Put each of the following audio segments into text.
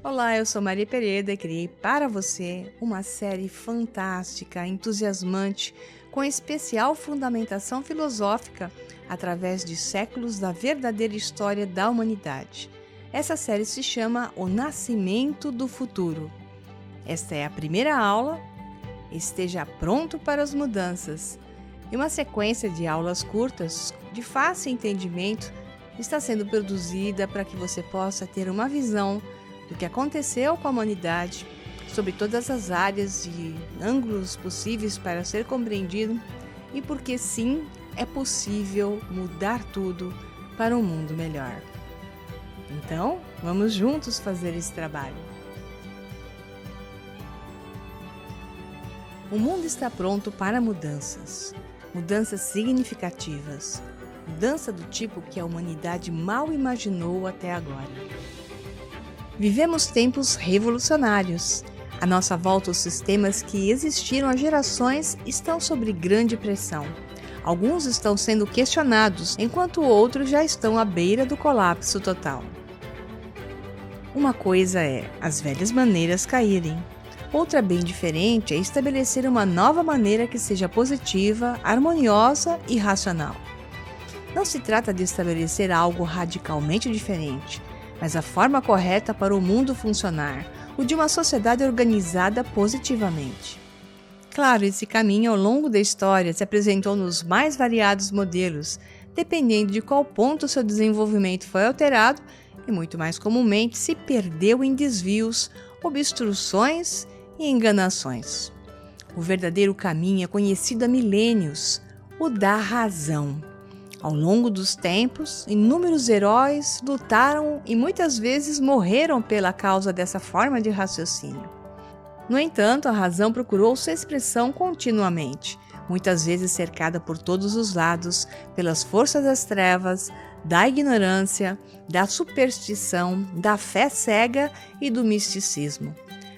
Olá, eu sou Maria Pereira e criei para você uma série fantástica, entusiasmante, com especial fundamentação filosófica através de séculos da verdadeira história da humanidade. Essa série se chama O Nascimento do Futuro. Esta é a primeira aula. Esteja pronto para as mudanças. E uma sequência de aulas curtas, de fácil entendimento, está sendo produzida para que você possa ter uma visão do que aconteceu com a humanidade, sobre todas as áreas e ângulos possíveis para ser compreendido e porque sim, é possível mudar tudo para um mundo melhor. Então, vamos juntos fazer esse trabalho. O mundo está pronto para mudanças significativas, mudança do tipo que a humanidade mal imaginou até agora. Vivemos tempos revolucionários. À nossa volta, os sistemas que existiram há gerações estão sob grande pressão. Alguns estão sendo questionados, enquanto outros já estão à beira do colapso total. Uma coisa é as velhas maneiras caírem. Outra bem diferente é estabelecer uma nova maneira que seja positiva, harmoniosa e racional. Não se trata de estabelecer algo radicalmente diferente, mas a forma correta para o mundo funcionar, o de uma sociedade organizada positivamente. Claro, esse caminho ao longo da história se apresentou nos mais variados modelos, dependendo de qual ponto seu desenvolvimento foi alterado e, muito mais comumente, se perdeu em desvios, obstruções e enganações. O verdadeiro caminho é conhecido há milênios, o da razão. Ao longo dos tempos, inúmeros heróis lutaram e muitas vezes morreram pela causa dessa forma de raciocínio. No entanto, a razão procurou sua expressão continuamente, muitas vezes cercada por todos os lados, pelas forças das trevas, da ignorância, da superstição, da fé cega e do misticismo.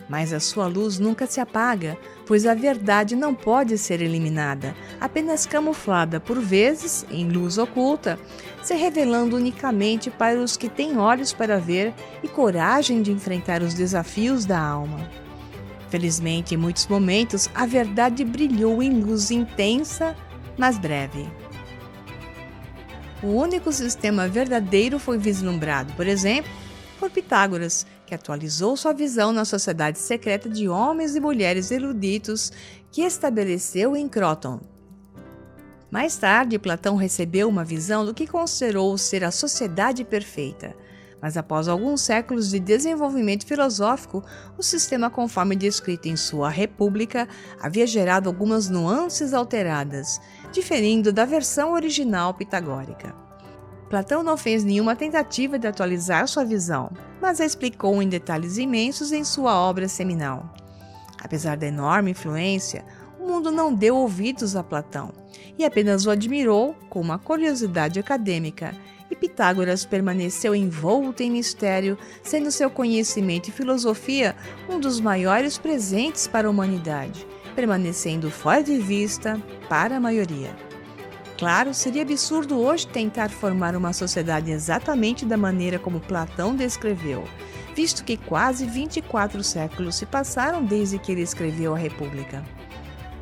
Mas a sua luz nunca se apaga, pois a verdade não pode ser eliminada, apenas camuflada por vezes em luz oculta, se revelando unicamente para os que têm olhos para ver e coragem de enfrentar os desafios da alma. Felizmente, em muitos momentos, a verdade brilhou em luz intensa, mas breve. O único sistema verdadeiro foi vislumbrado, por exemplo, por Pitágoras, que atualizou sua visão na sociedade secreta de homens e mulheres eruditos que estabeleceu em Croton. Mais tarde, Platão recebeu uma visão do que considerou ser a sociedade perfeita, mas após alguns séculos de desenvolvimento filosófico, o sistema conforme descrito em sua República havia gerado algumas nuances alteradas, diferindo da versão original pitagórica. Platão não fez nenhuma tentativa de atualizar sua visão, mas a explicou em detalhes imensos em sua obra seminal. Apesar da enorme influência, o mundo não deu ouvidos a Platão e apenas o admirou com uma curiosidade acadêmica, e Pitágoras permaneceu envolto em mistério, sendo seu conhecimento e filosofia um dos maiores presentes para a humanidade, permanecendo fora de vista para a maioria. Claro, seria absurdo hoje tentar formar uma sociedade exatamente da maneira como Platão descreveu, visto que quase 24 séculos se passaram desde que ele escreveu a República.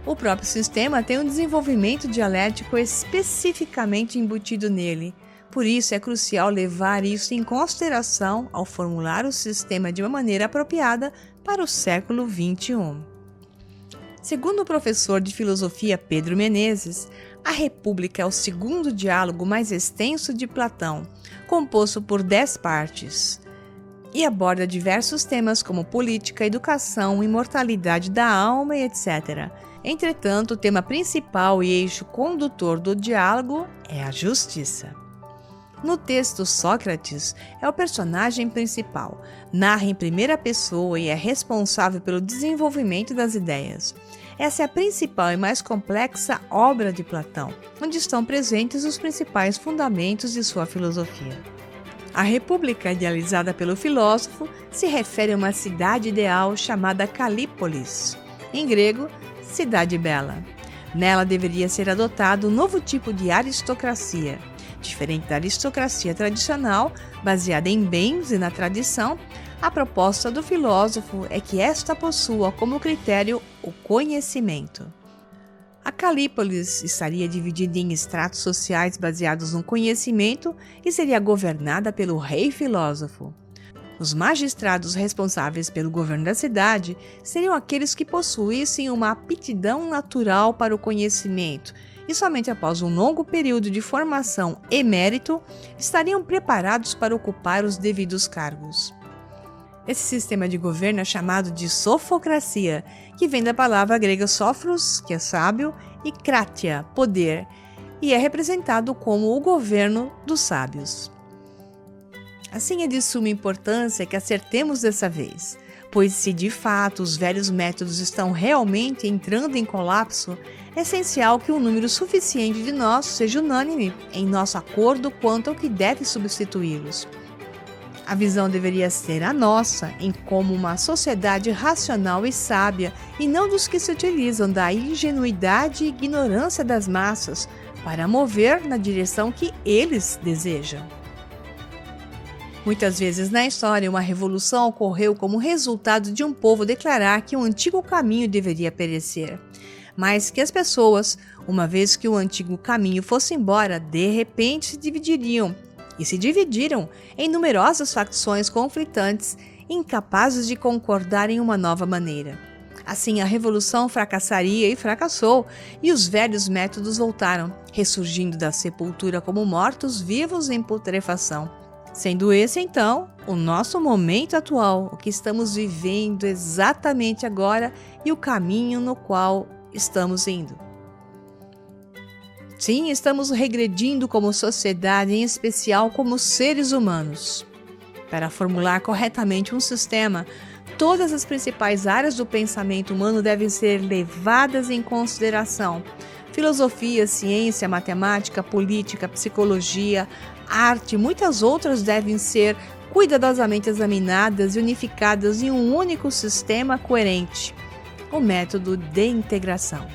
O próprio sistema tem um desenvolvimento dialético especificamente embutido nele, por isso é crucial levar isso em consideração ao formular o sistema de uma maneira apropriada para o século XXI. Segundo o professor de filosofia Pedro Menezes, a República é o segundo diálogo mais extenso de Platão, composto por 10 partes, e aborda diversos temas como política, educação, imortalidade da alma e etc. Entretanto, o tema principal e eixo condutor do diálogo é a justiça. No texto, Sócrates é o personagem principal, narra em primeira pessoa e é responsável pelo desenvolvimento das ideias. Essa é a principal e mais complexa obra de Platão, onde estão presentes os principais fundamentos de sua filosofia. A República, idealizada pelo filósofo, se refere a uma cidade ideal chamada Calípolis, em grego, cidade bela. Nela deveria ser adotado um novo tipo de aristocracia, diferente da aristocracia tradicional, baseada em bens e na tradição. A proposta do filósofo é que esta possua como critério o conhecimento. A Calípolis estaria dividida em estratos sociais baseados no conhecimento e seria governada pelo rei filósofo. Os magistrados responsáveis pelo governo da cidade seriam aqueles que possuíssem uma aptidão natural para o conhecimento e somente após um longo período de formação e mérito estariam preparados para ocupar os devidos cargos. Esse sistema de governo é chamado de sofocracia, que vem da palavra grega sophros, que é sábio, e kratia, poder, e é representado como o governo dos sábios. Assim, é de suma importância que acertemos dessa vez, pois se de fato os velhos métodos estão realmente entrando em colapso, é essencial que um número suficiente de nós seja unânime em nosso acordo quanto ao que deve substituí-los. A visão deveria ser a nossa, em como uma sociedade racional e sábia, e não dos que se utilizam da ingenuidade e ignorância das massas para mover na direção que eles desejam. Muitas vezes na história, uma revolução ocorreu como resultado de um povo declarar que o antigo caminho deveria perecer, mas que as pessoas, uma vez que o antigo caminho fosse embora, de repente se dividiriam, e se dividiram em numerosas facções conflitantes, incapazes de concordar em uma nova maneira. Assim, a revolução fracassaria e fracassou, e os velhos métodos voltaram, ressurgindo da sepultura como mortos-vivos em putrefação. Sendo esse, então, o nosso momento atual, o que estamos vivendo exatamente agora e o caminho no qual estamos indo. Sim, estamos regredindo como sociedade, em especial como seres humanos. Para formular corretamente um sistema, todas as principais áreas do pensamento humano devem ser levadas em consideração. Filosofia, ciência, matemática, política, psicologia, arte e muitas outras devem ser cuidadosamente examinadas e unificadas em um único sistema coerente, o método de integração.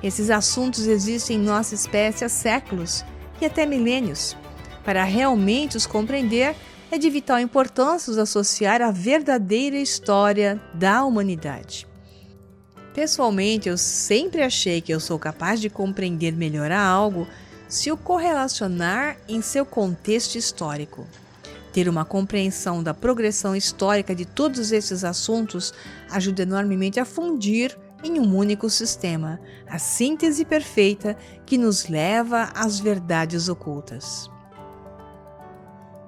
Esses assuntos existem em nossa espécie há séculos e até milênios. Para realmente os compreender, é de vital importância os associar à verdadeira história da humanidade. Pessoalmente, eu sempre achei que eu sou capaz de compreender melhor algo se o correlacionar em seu contexto histórico. Ter uma compreensão da progressão histórica de todos esses assuntos ajuda enormemente a fundir em um único sistema, a síntese perfeita que nos leva às verdades ocultas.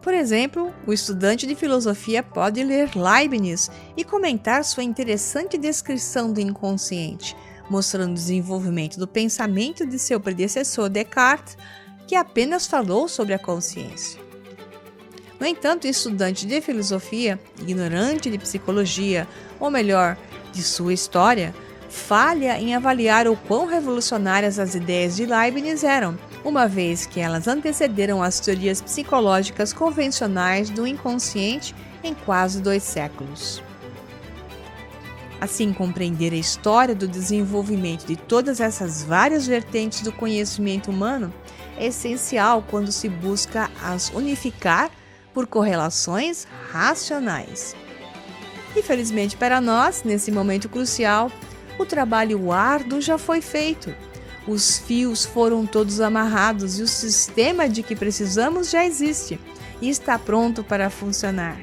Por exemplo, o estudante de filosofia pode ler Leibniz e comentar sua interessante descrição do inconsciente, mostrando o desenvolvimento do pensamento de seu predecessor Descartes, que apenas falou sobre a consciência. No entanto, o estudante de filosofia, ignorante de psicologia, ou melhor, de sua história, falha em avaliar o quão revolucionárias as ideias de Leibniz eram, uma vez que elas antecederam as teorias psicológicas convencionais do inconsciente em quase 2 séculos. Assim, compreender a história do desenvolvimento de todas essas várias vertentes do conhecimento humano é essencial quando se busca as unificar por correlações racionais. Infelizmente para nós, nesse momento crucial, o trabalho árduo já foi feito. Os fios foram todos amarrados e o sistema de que precisamos já existe e está pronto para funcionar.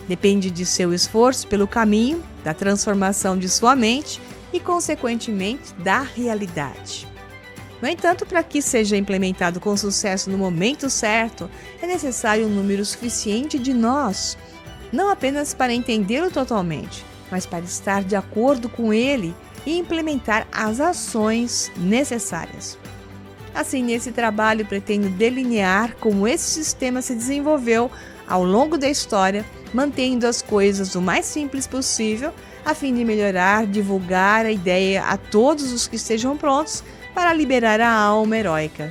Depende de seu esforço pelo caminho, da transformação de sua mente e, consequentemente, da realidade. No entanto, para que seja implementado com sucesso no momento certo, é necessário um número suficiente de nós, não apenas para entendê-lo totalmente, mas para estar de acordo com ele e implementar as ações necessárias. Assim, nesse trabalho, pretendo delinear como esse sistema se desenvolveu ao longo da história, mantendo as coisas o mais simples possível, a fim de melhorar, divulgar a ideia a todos os que estejam prontos para liberar a alma heróica.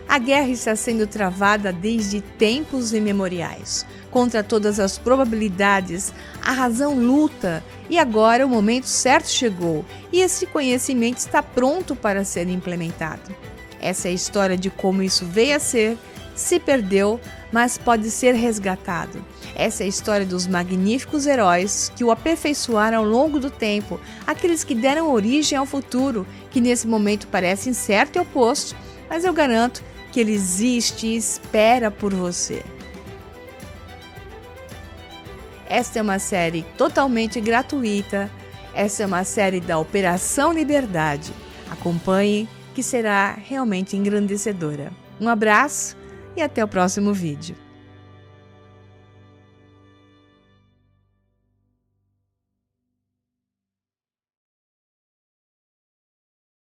A guerra está sendo travada desde tempos imemoriais. Contra todas as probabilidades, a razão luta e agora o momento certo chegou e esse conhecimento está pronto para ser implementado. Essa é a história de como isso veio a ser, se perdeu, mas pode ser resgatado. Essa é a história dos magníficos heróis que o aperfeiçoaram ao longo do tempo, aqueles que deram origem ao futuro, que nesse momento parece incerto e oposto, mas eu garanto que ele existe e espera por você. Esta é uma série totalmente gratuita. Essa é uma série da Operação Liberdade. Acompanhe, que será realmente engrandecedora. Um abraço e até o próximo vídeo.